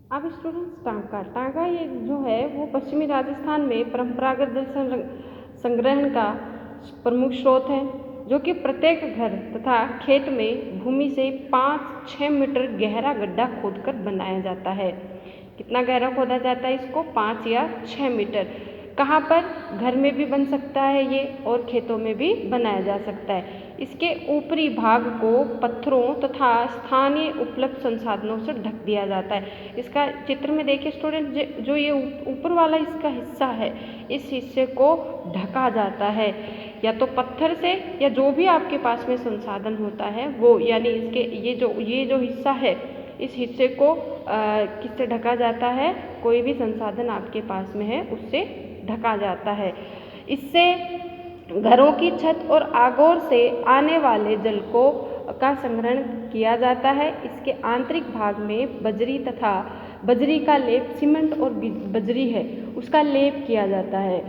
अब स्टूडेंट्स टांका टांका ये जो है वो पश्चिमी राजस्थान में परंपरागत जल संग्रहण का प्रमुख स्रोत है, जो कि प्रत्येक घर तथा खेत में भूमि से 5-6 मीटर गहरा गड्ढा खोदकर बनाया जाता है। कितना गहरा खोदा जाता है इसको? 5 या 6 मीटर। कहाँ पर? घर में भी बन सकता है ये और खेतों में भी बनाया जा सकता है। इसके ऊपरी भाग को पत्थरों तथा स्थानीय उपलब्ध संसाधनों से ढक दिया जाता है। इसका चित्र में देखिए स्टूडेंट, जो ये ऊपर वाला इसका हिस्सा है, इस हिस्से को ढका जाता है या तो पत्थर से या जो भी आपके पास में संसाधन होता है वो, यानी इसके ये जो हिस्सा है, इस हिस्से को किससे ढका जाता है? कोई भी संसाधन आपके पास में है उससे ढका जाता है। इससे घरों की छत और आगोर से आने वाले जल को का संग्रहण किया जाता है। इसके आंतरिक भाग में बजरी का लेप, सीमेंट और बजरी है उसका लेप किया जाता है।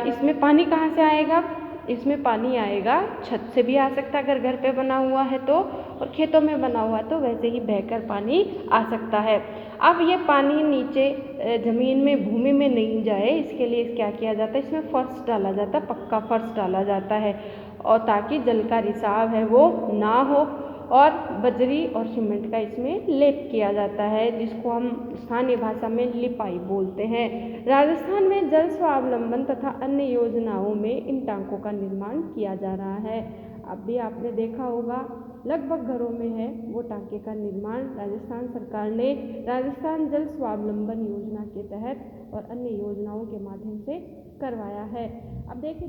इसमें पानी कहाँ से आएगा? इसमें पानी आएगा छत से भी आ सकता है अगर घर पे बना हुआ है तो, और खेतों में बना हुआ है तो वैसे ही बहकर पानी आ सकता है। अब ये पानी नीचे ज़मीन में, भूमि में नहीं जाए, इसके लिए क्या किया जाता है? इसमें फर्श डाला जाता है, पक्का फर्श डाला जाता है, और ताकि जल का रिसाव है वो ना हो। और बजरी और सीमेंट का इसमें लेप किया जाता है, जिसको हम स्थानीय भाषा में लिपाई बोलते हैं। राजस्थान में जल स्वावलंबन तथा अन्य योजनाओं में इन टांकों का निर्माण किया जा रहा है। अब भी आपने देखा होगा लगभग घरों में है वो टांके का निर्माण राजस्थान सरकार ने राजस्थान जल स्वावलंबन योजना के तहत और अन्य योजनाओं के माध्यम से करवाया है। अब देखिए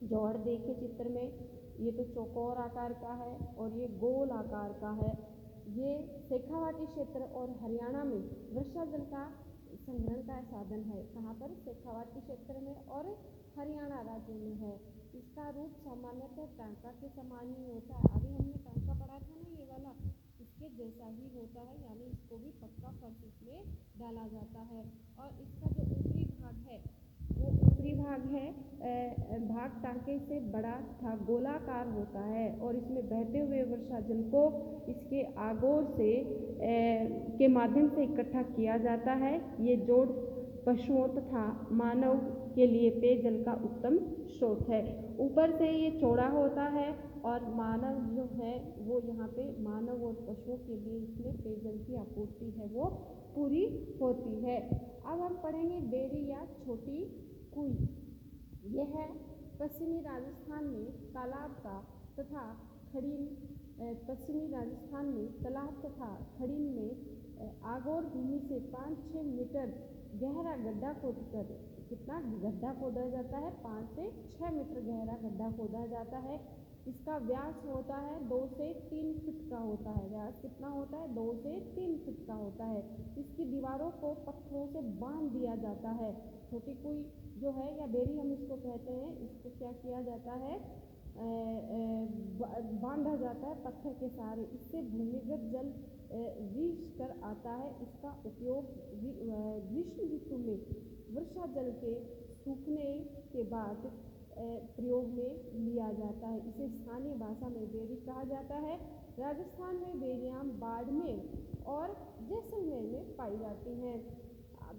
जौहर देखिए चित्र में, ये तो चौकोर आकार का है और ये गोल आकार का है। ये शेखावाटी क्षेत्र और हरियाणा में वर्षा जल का संग्रहण का साधन है। कहाँ पर? शेखावाटी क्षेत्र में और हरियाणा राज्य में है। इसका रूप सामान्यतः टांका के समान ही होता है। अभी हमने टांका पढ़ा था ना, ये वाला, इसके जैसा ही होता है, यानी इसको भी पक्का फर्श इसमें डाला जाता है। और इसका जो ऊपरी भाग है वो ऊपरी भाग है भाग टांके से बड़ा तथा गोलाकार होता है और इसमें बहते हुए वर्षा जल को इसके आगोर से के माध्यम से इकट्ठा किया जाता है। ये जोड़ पशुओं तथा मानव के लिए पेयजल का उत्तम स्रोत है। ऊपर से ये चौड़ा होता है और मानव जो है वो यहाँ पे मानव और पशुओं के लिए इसमें पेयजल की आपूर्ति है वो पूरी होती है। अब हम पढ़ेंगे बेरी या छोटी कुई। यह पश्चिमी राजस्थान में तालाब का तथा खड़ीन पश्चिमी राजस्थान में तालाब तथा खड़ीन में आगोर भूमि से 5-6 मीटर गहरा गड्ढा खोदकर, कितना गड्ढा खोदा जाता है? 5 से 6 मीटर गहरा गड्ढा खोदा जाता है। इसका व्यास होता है 2 से 3 फीट का होता है। व्यास कितना होता है? 2 से 3 फीट का होता है। इसकी दीवारों को पत्थरों से बांध दिया जाता है। छोटी कुई जो है या बेरी हम इसको कहते हैं, इसको क्या किया जाता है? बांधा जाता है पत्थर के सहारे। इससे भूमिगत जल रिस कर आता है। इसका उपयोग ग्रीष्म ऋतु में वर्षा जल के सूखने के बाद प्रयोग में लिया जाता है। इसे स्थानीय भाषा में बेरी कहा जाता है। राजस्थान में बेरियां बाड़मेर और जैसलमेर में पाई जाती हैं।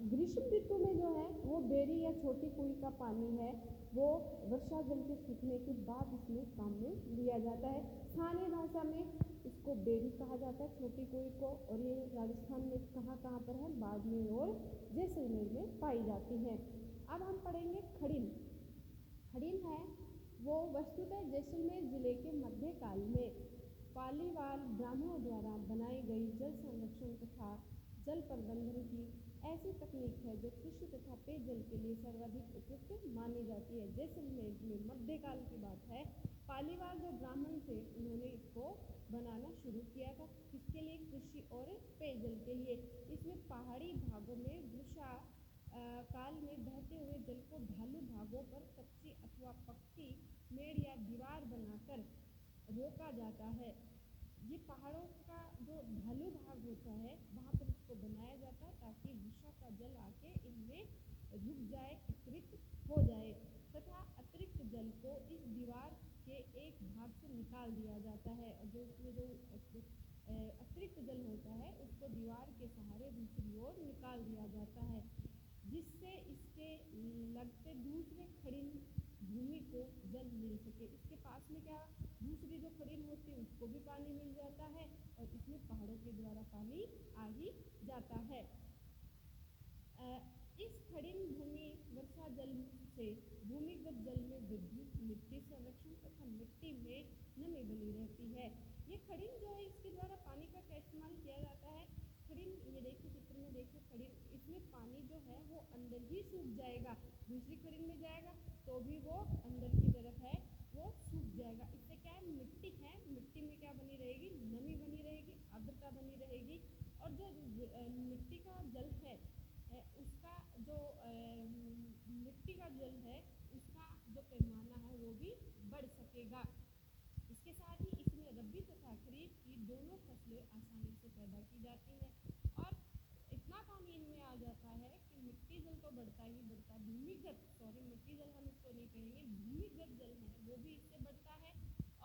ग्रीष्म ऋतु में जो है वो बेरी या छोटी कुई का पानी है वो वर्षा जल के सूखने के बाद इसमें काम में लिया जाता है। स्थानीय भाषा में इसको बेरी कहा जाता है, छोटी कुई को, और ये राजस्थान में कहाँ कहाँ पर है? बाड़मेर और जैसलमेर में पाई जाती है। अब हम पढ़ेंगे खड़ीन। खड़ीन है वो वस्तुतः जैसलमेर जिले के मध्यकाल में पालीवाल ब्राह्मणों द्वारा बनाई गई जल संरक्षण तथा जल प्रबंधन की ऐसी तकनीक है जो कृषि तथा पेयजल के लिए सर्वाधिक उपयुक्त मानी जाती है। जैसलमेर में मध्यकाल की बात है, पालीवाल जो ब्राह्मण थे उन्होंने इसको बनाना शुरू किया था। किसके लिए? कृषि और पेयजल के लिए। इसमें पहाड़ी भागों में वर्षा काल में बहते हुए जल को ढालू भागों पर कच्ची अथवा पक्की मेड़ या दीवार बनाकर रोका जाता है। ये पहाड़ों का जो ढालू भाग होता है वहाँ पर इसको बनाया जाता है ताकि वर्षा का जल आके इनमें रुक जाए, एकत्रित हो जाए, तथा अतिरिक्त जल को इस दीवार के एक भाग से निकाल दिया जाता है। जो इसमें जो अतिरिक्त जल होता है उसको दीवार के सहारे दूसरी ओर निकाल दिया जाता है, जिससे इसके लगते दूसरे खड़िन भूमि को जल मिल सके। इसके पास में क्या दूसरी जो खड़िन होती है उसको भी पानी मिल जाता है और इसमें पहाड़ों के द्वारा पानी आ ही जाता है। इस खड़िन भूमि वर्षा जल से भूमिगत जल में वृद्धि, मिट्टी संरक्षण तथा मिट्टी में नमी बनी रहती है। ये खड़िन जो है इसके द्वारा पानी का क्या इस्तेमाल किया जाता है। खड़िन ये देखिए चित्र में देखिए खड़िन, इसमें पानी जो है वो अंदर ही सूख जाएगा, दूसरी खड़िन में जाएगा तो भी वो अंदर की तरफ है वो सूख जाएगा। इससे क्या है मिट्टी है, मिट्टी में क्या बनी रहेगी, नमी बनी रहेगी, आर्द्रता बनी रहेगी और जो मिट्टी का जल है उसका जो मिट्टी का जल है उसका जो पैमाना है वो भी बढ़ सकेगा। इसके साथ ही इसमें रबी तथा खरीफ की दोनों फसलें आसानी से पैदा की जाती है और इतना पानी इनमें आ जाता है कि मिट्टी जल तो बढ़ता ही बढ़ता है, मिट्टी जल हम इसको नहीं कहेंगे, भूमिगत जल है वो भी इससे बढ़ता है।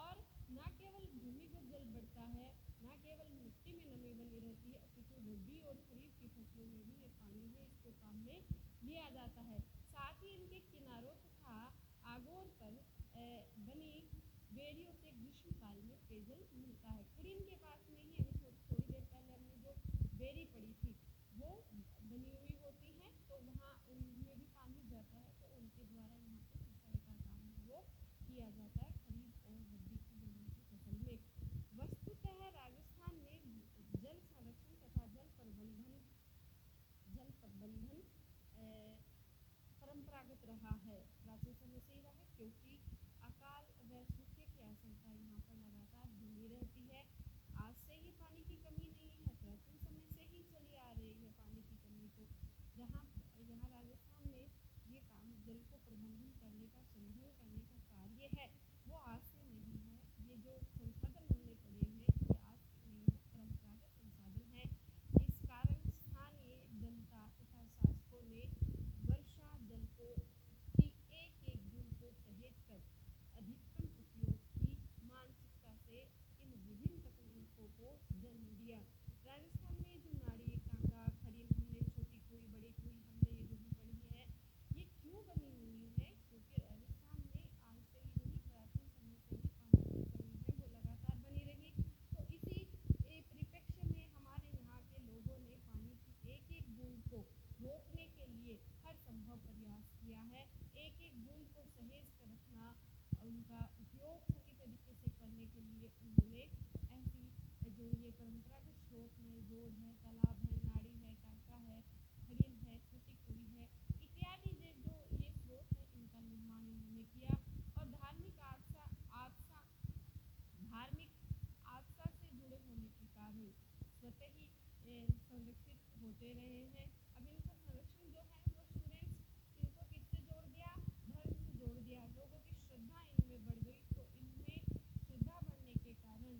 और न केवल भूमिगत जल बढ़ता है, न केवल मिट्टी में नमी बनी रहती है, अपितु रबी और खरीफ की फसलों में भी ये पानी है इसको काम में लिया जाता है। साथ ही इनके किनारों तथा आगोर पर बनी बेड़ियों से ग्रीष्म काल में पेयजल मिलता है। खड़िन के पास में ही अभी थोड़ी देर पहले हमने जो बेड़ी पड़ी थी वो बनी हुई होती है तो वहाँ उनमें भी पानी जाता है तो उनके द्वारा यहाँ पे सिंचाई का काम है वो किया जाता है खरीफ और रबी की दोनों की फसल में। वस्तुतः राजस्थान में जल संरक्षण तथा जल प्रबंधन परंपरागत रहा है, प्राचीन समय से ही रहा है, क्योंकि अकाल व सूखे की आशंका यहाँ पर लगातार बनी रहती है। आज से ही पानी की कमी नहीं है, प्राचीन समय से ही चली आ रही है पानी की कमी। तो यहाँ राजस्थान में ये काम जल को प्रबंधन करने का, संग्रहण करने का कार्य है वो आज से नहीं है। ये जो संसाधन हमने पढ़े हैं ये आज से नहीं है, परंपरागत संसाधन है। इस कारण स्थानीय जनता तथा शासकों ने वर्षा जल को की एक एक बूंद को सहेज कर अधिकतम उपयोग की मानसिकता से इन विभिन्न तकनीकों को जन्म दिया। राजस्थान में जो नाड़ी, टांगा, खड़िन हमने छोटी कुई, बड़ी कुई हमने ये जो भी पढ़ी है ये क्यों बनी हुई है, क्योंकि राजस्थान में आज से ही नहीं प्राचीन समय से ही पानी की कमी है वो लगातार बनी रही। तो इसी परिप्रेक्ष्य में हमारे यहाँ के लोगों ने पानी की एक एक बूंद को रोकने के लिए हर संभव प्रयास किया है। एक एक बूंद को सहेज कर रखना, उनका उपयोग सही तरीके से करने के लिए उन्होंने ऐसी जो ये परंपरागत स्रोत है, जोड़ है, तालाब है, नाड़ी है, टांका है, खड़िन है, छोटी कुई है इत्यादि जो ये स्रोत है इनका निर्माण इन्होंने किया। और धार्मिक आस्था से जुड़े होने के कारण स्वतः ही संरक्षित होते रहे हैं। अब इनका संरक्षण जो है वो स्टूडेंट्स इनको किससे जोड़ दिया, धर्म से जोड़ दिया, लोगों की श्रद्धा इनमें बढ़ गई तो इनमें श्रद्धा बढ़ने के कारण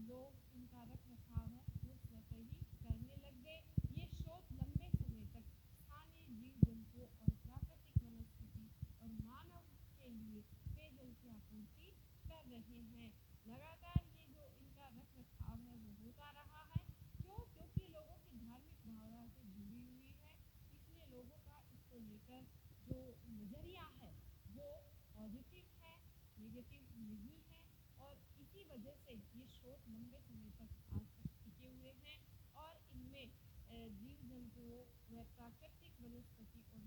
लोग इनका रख रखाव है वो स्वतः ही करने लग गए। ये स्रोत लंबे समय तक स्थानीय जीव जंतुओं और प्राकृतिक वनस्पति और मानव के लिए पेयजल की आपूर्ति कर रहे हैं। लगातार ये जो इनका रख रखाव है वो होता रहा है। क्यों? क्योंकि लोगों की धार्मिक भावना से जुड़ी हुई है, इसलिए लोगों का इसको लेकर जो नजरिया है वो पॉजिटिव है, नेगेटिव नहीं है। और इसी वजह से ये स्रोत लंबे समय तक आज तक टिके हुए हैं और इनमें जीव जंतुओं व प्राकृतिक वनस्पति और